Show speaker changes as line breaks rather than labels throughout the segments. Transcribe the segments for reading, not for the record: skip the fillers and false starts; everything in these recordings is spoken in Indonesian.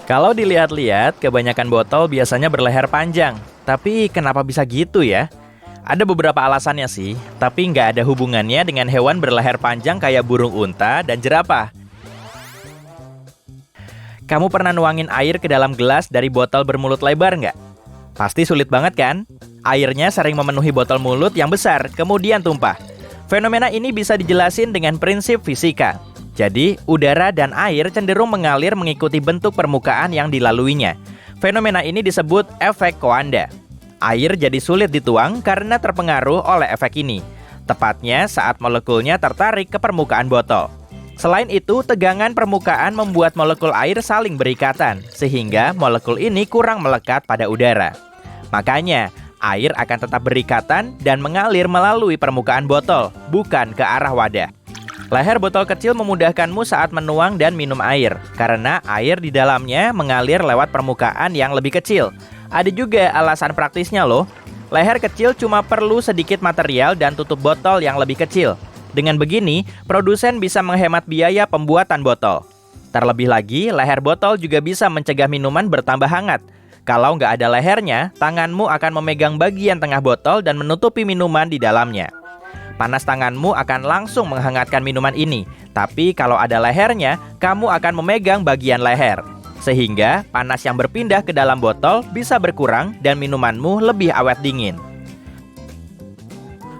Kalau dilihat-lihat, kebanyakan botol biasanya berleher panjang. Tapi kenapa bisa gitu ya? Ada beberapa alasannya sih, tapi nggak ada hubungannya dengan hewan berleher panjang kayak burung unta dan jerapah. Kamu pernah nuangin air ke dalam gelas dari botol bermulut lebar nggak? Pasti sulit banget kan? Airnya sering memenuhi botol mulut yang besar, kemudian tumpah. Fenomena ini bisa dijelasin dengan prinsip fisika. Jadi, udara dan air cenderung mengalir mengikuti bentuk permukaan yang dilaluinya. Fenomena ini disebut efek Coanda. Air jadi sulit dituang karena terpengaruh oleh efek ini. Tepatnya saat molekulnya tertarik ke permukaan botol. Selain itu, tegangan permukaan membuat molekul air saling berikatan, sehingga molekul ini kurang melekat pada udara. Makanya, air akan tetap berikatan dan mengalir melalui permukaan botol, bukan ke arah wadah. Leher botol kecil memudahkanmu saat menuang dan minum air, karena air di dalamnya mengalir lewat permukaan yang lebih kecil. Ada juga alasan praktisnya loh. Leher kecil cuma perlu sedikit material dan tutup botol yang lebih kecil. Dengan begini, produsen bisa menghemat biaya pembuatan botol. Terlebih lagi, leher botol juga bisa mencegah minuman bertambah hangat. Kalau nggak ada lehernya, tanganmu akan memegang bagian tengah botol dan menutupi minuman di dalamnya. Panas tanganmu akan langsung menghangatkan minuman ini, tapi kalau ada lehernya, kamu akan memegang bagian leher. Sehingga panas yang berpindah ke dalam botol bisa berkurang dan minumanmu lebih awet dingin.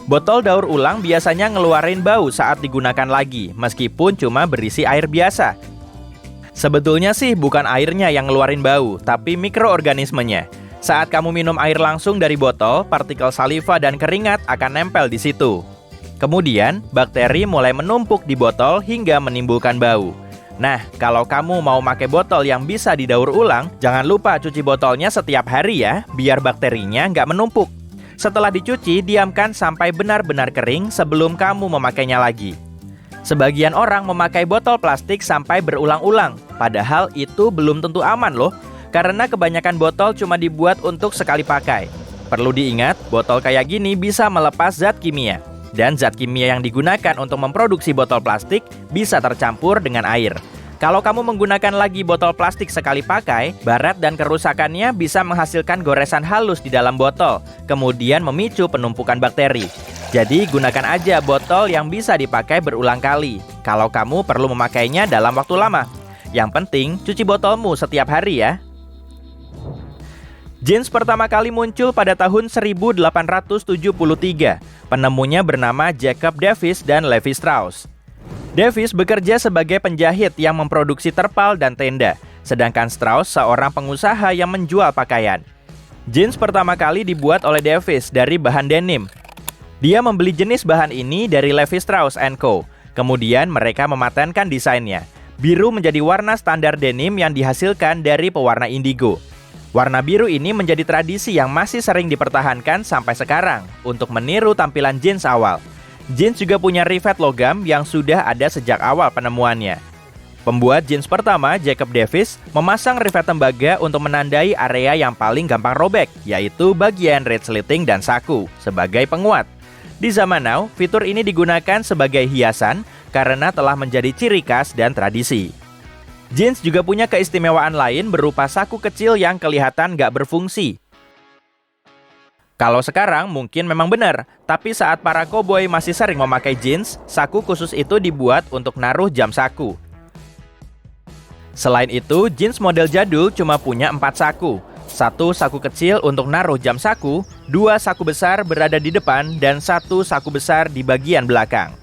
Botol daur ulang biasanya ngeluarin bau saat digunakan lagi, meskipun cuma berisi air biasa. Sebetulnya sih bukan airnya yang ngeluarin bau, tapi mikroorganismenya. Saat kamu minum air langsung dari botol, partikel saliva dan keringat akan nempel di situ. Kemudian, bakteri mulai menumpuk di botol hingga menimbulkan bau. Nah, kalau kamu mau pakai botol yang bisa didaur ulang, jangan lupa cuci botolnya setiap hari ya, biar bakterinya nggak menumpuk. Setelah dicuci, diamkan sampai benar-benar kering sebelum kamu memakainya lagi. Sebagian orang memakai botol plastik sampai berulang-ulang, padahal itu belum tentu aman loh, karena kebanyakan botol cuma dibuat untuk sekali pakai. Perlu diingat, botol kayak gini bisa melepas zat kimia. Dan zat kimia yang digunakan untuk memproduksi botol plastik bisa tercampur dengan air. Kalau kamu menggunakan lagi botol plastik sekali pakai, barat dan kerusakannya bisa menghasilkan goresan halus di dalam botol, kemudian memicu penumpukan bakteri. Jadi gunakan aja botol yang bisa dipakai berulang kali, kalau kamu perlu memakainya dalam waktu lama. Yang penting, cuci botolmu setiap hari ya. Jeans pertama kali muncul pada tahun 1873. Penemunya bernama Jacob Davis dan Levi Strauss. Davis bekerja sebagai penjahit yang memproduksi terpal dan tenda, sedangkan Strauss seorang pengusaha yang menjual pakaian. Jeans pertama kali dibuat oleh Davis dari bahan denim. Dia membeli jenis bahan ini dari Levi Strauss & Co. Kemudian mereka mematenkan desainnya. Biru menjadi warna standar denim yang dihasilkan dari pewarna indigo. Warna biru ini menjadi tradisi yang masih sering dipertahankan sampai sekarang untuk meniru tampilan jeans awal. Jeans juga punya rivet logam yang sudah ada sejak awal penemuannya. Pembuat jeans pertama, Jacob Davis, memasang rivet tembaga untuk menandai area yang paling gampang robek, yaitu bagian resleting dan saku, sebagai penguat. Di zaman now, fitur ini digunakan sebagai hiasan karena telah menjadi ciri khas dan tradisi. Jeans juga punya keistimewaan lain berupa saku kecil yang kelihatan nggak berfungsi. Kalau sekarang mungkin memang benar, tapi saat para koboi masih sering memakai jeans, saku khusus itu dibuat untuk naruh jam saku. Selain itu, jeans model jadul cuma punya 4 saku. 1 saku kecil untuk naruh jam saku, 2 saku besar berada di depan, dan 1 saku besar di bagian belakang.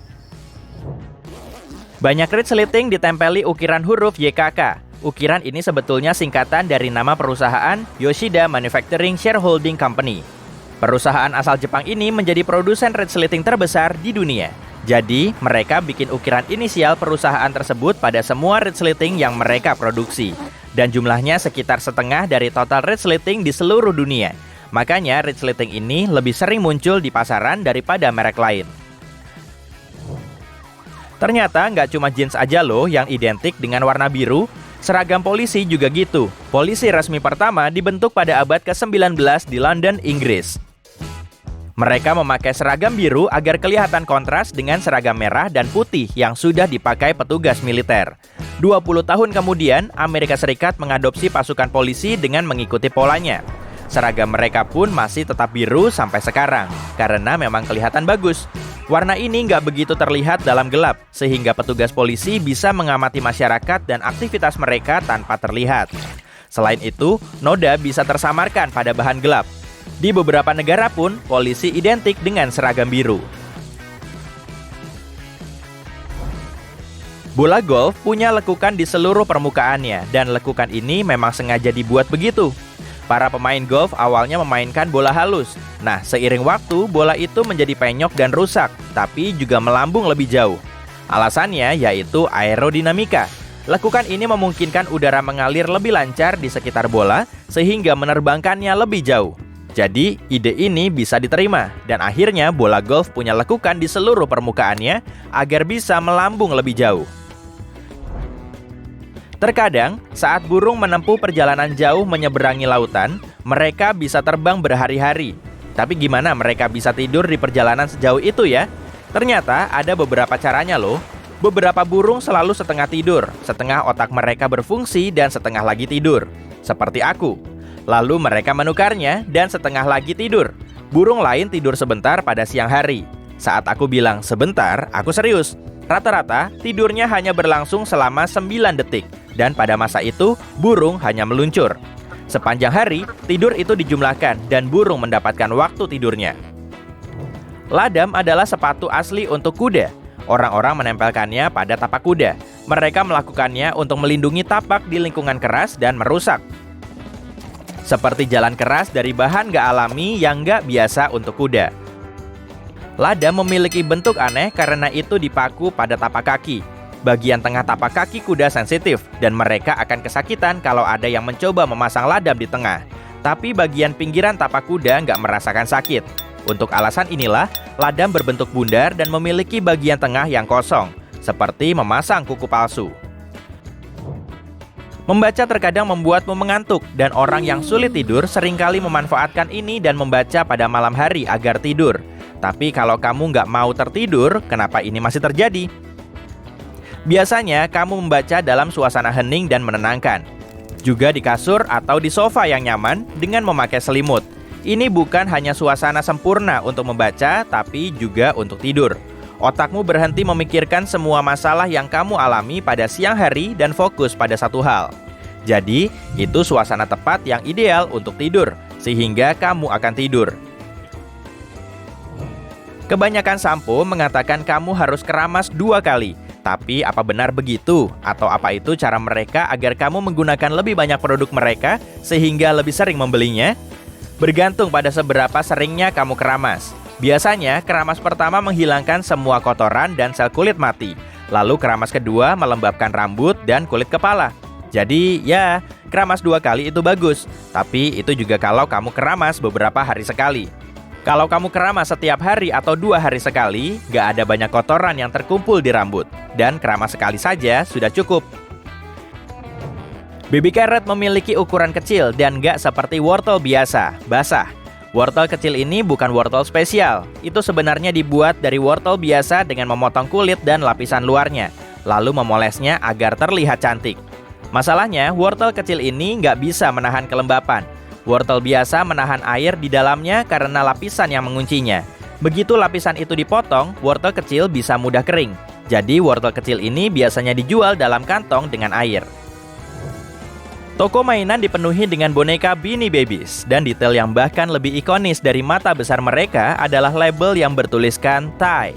Banyak resleting ditempeli ukiran huruf YKK. Ukiran ini sebetulnya singkatan dari nama perusahaan Yoshida Manufacturing Shareholding Company. Perusahaan asal Jepang ini menjadi produsen resleting terbesar di dunia. Jadi, mereka bikin ukiran inisial perusahaan tersebut pada semua resleting yang mereka produksi. Dan jumlahnya sekitar setengah dari total resleting di seluruh dunia. Makanya resleting ini lebih sering muncul di pasaran daripada merek lain. Ternyata nggak cuma jeans aja loh yang identik dengan warna biru, seragam polisi juga gitu. Polisi resmi pertama dibentuk pada abad ke-19 di London, Inggris. Mereka memakai seragam biru agar kelihatan kontras dengan seragam merah dan putih yang sudah dipakai petugas militer. 20 tahun kemudian, Amerika Serikat mengadopsi pasukan polisi dengan mengikuti polanya. Seragam mereka pun masih tetap biru sampai sekarang, karena memang kelihatan bagus. Warna ini nggak begitu terlihat dalam gelap, sehingga petugas polisi bisa mengamati masyarakat dan aktivitas mereka tanpa terlihat. Selain itu, noda bisa tersamarkan pada bahan gelap. Di beberapa negara pun, polisi identik dengan seragam biru. Bola golf punya lekukan di seluruh permukaannya, dan lekukan ini memang sengaja dibuat begitu. Para pemain golf awalnya memainkan bola halus. Nah, seiring waktu, bola itu menjadi penyok dan rusak, tapi juga melambung lebih jauh. Alasannya yaitu aerodinamika. Lekukan ini memungkinkan udara mengalir lebih lancar di sekitar bola, sehingga menerbangkannya lebih jauh. Jadi, ide ini bisa diterima, dan akhirnya bola golf punya lekukan di seluruh permukaannya agar bisa melambung lebih jauh. Terkadang, saat burung menempuh perjalanan jauh menyeberangi lautan, mereka bisa terbang berhari-hari. Tapi gimana mereka bisa tidur di perjalanan sejauh itu ya? Ternyata ada beberapa caranya loh. Beberapa burung selalu setengah tidur, setengah otak mereka berfungsi dan setengah lagi tidur. Seperti aku. Lalu mereka menukarnya dan setengah lagi tidur. Burung lain tidur sebentar pada siang hari. Saat aku bilang sebentar, aku serius. Rata-rata tidurnya hanya berlangsung selama 9 detik. Dan pada masa itu, burung hanya meluncur. Sepanjang hari, tidur itu dijumlahkan dan burung mendapatkan waktu tidurnya. Ladam adalah sepatu asli untuk kuda. Orang-orang menempelkannya pada tapak kuda. Mereka melakukannya untuk melindungi tapak di lingkungan keras dan merusak. Seperti jalan keras dari bahan gak alami yang gak biasa untuk kuda. Ladam memiliki bentuk aneh karena itu dipaku pada tapak kaki. Bagian tengah tapak kaki kuda sensitif dan mereka akan kesakitan kalau ada yang mencoba memasang ladam di tengah. Tapi bagian pinggiran tapak kuda nggak merasakan sakit. Untuk alasan inilah, ladam berbentuk bundar dan memiliki bagian tengah yang kosong, seperti memasang kuku palsu. Membaca terkadang membuatmu mengantuk, dan orang yang sulit tidur seringkali memanfaatkan ini dan membaca pada malam hari agar tidur. Tapi kalau kamu nggak mau tertidur, kenapa ini masih terjadi? Biasanya kamu membaca dalam suasana hening dan menenangkan. Juga di kasur atau di sofa yang nyaman dengan memakai selimut. Ini bukan hanya suasana sempurna untuk membaca, tapi juga untuk tidur. Otakmu berhenti memikirkan semua masalah yang kamu alami pada siang hari dan fokus pada satu hal. Jadi, itu suasana tepat yang ideal untuk tidur, sehingga kamu akan tidur. Kebanyakan sampo mengatakan kamu harus keramas 2 kali. Tapi apa benar begitu? Atau apa itu cara mereka agar kamu menggunakan lebih banyak produk mereka sehingga lebih sering membelinya? Bergantung pada seberapa seringnya kamu keramas. Biasanya, keramas pertama menghilangkan semua kotoran dan sel kulit mati. Lalu keramas kedua melembabkan rambut dan kulit kepala. Jadi, ya, keramas 2 kali itu bagus. Tapi itu juga kalau kamu keramas beberapa hari sekali. Kalau kamu keramas setiap hari atau 2 hari sekali, nggak ada banyak kotoran yang terkumpul di rambut. Dan keramas sekali saja sudah cukup. Baby carrot memiliki ukuran kecil dan nggak seperti wortel biasa, basah. Wortel kecil ini bukan wortel spesial. Itu sebenarnya dibuat dari wortel biasa dengan memotong kulit dan lapisan luarnya, lalu memolesnya agar terlihat cantik. Masalahnya, wortel kecil ini nggak bisa menahan kelembapan. Wortel biasa menahan air di dalamnya karena lapisan yang menguncinya. Begitu lapisan itu dipotong, wortel kecil bisa mudah kering. Jadi wortel kecil ini biasanya dijual dalam kantong dengan air. Toko mainan dipenuhi dengan boneka Beanie Babies, dan detail yang bahkan lebih ikonis dari mata besar mereka adalah label yang bertuliskan Thai.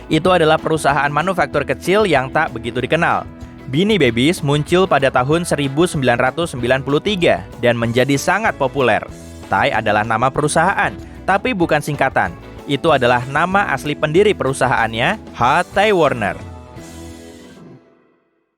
Itu adalah perusahaan manufaktur kecil yang tak begitu dikenal. Beanie Babies muncul pada tahun 1993 dan menjadi sangat populer. Thai adalah nama perusahaan, tapi bukan singkatan. Itu adalah nama asli pendiri perusahaannya, H. Thai Warner.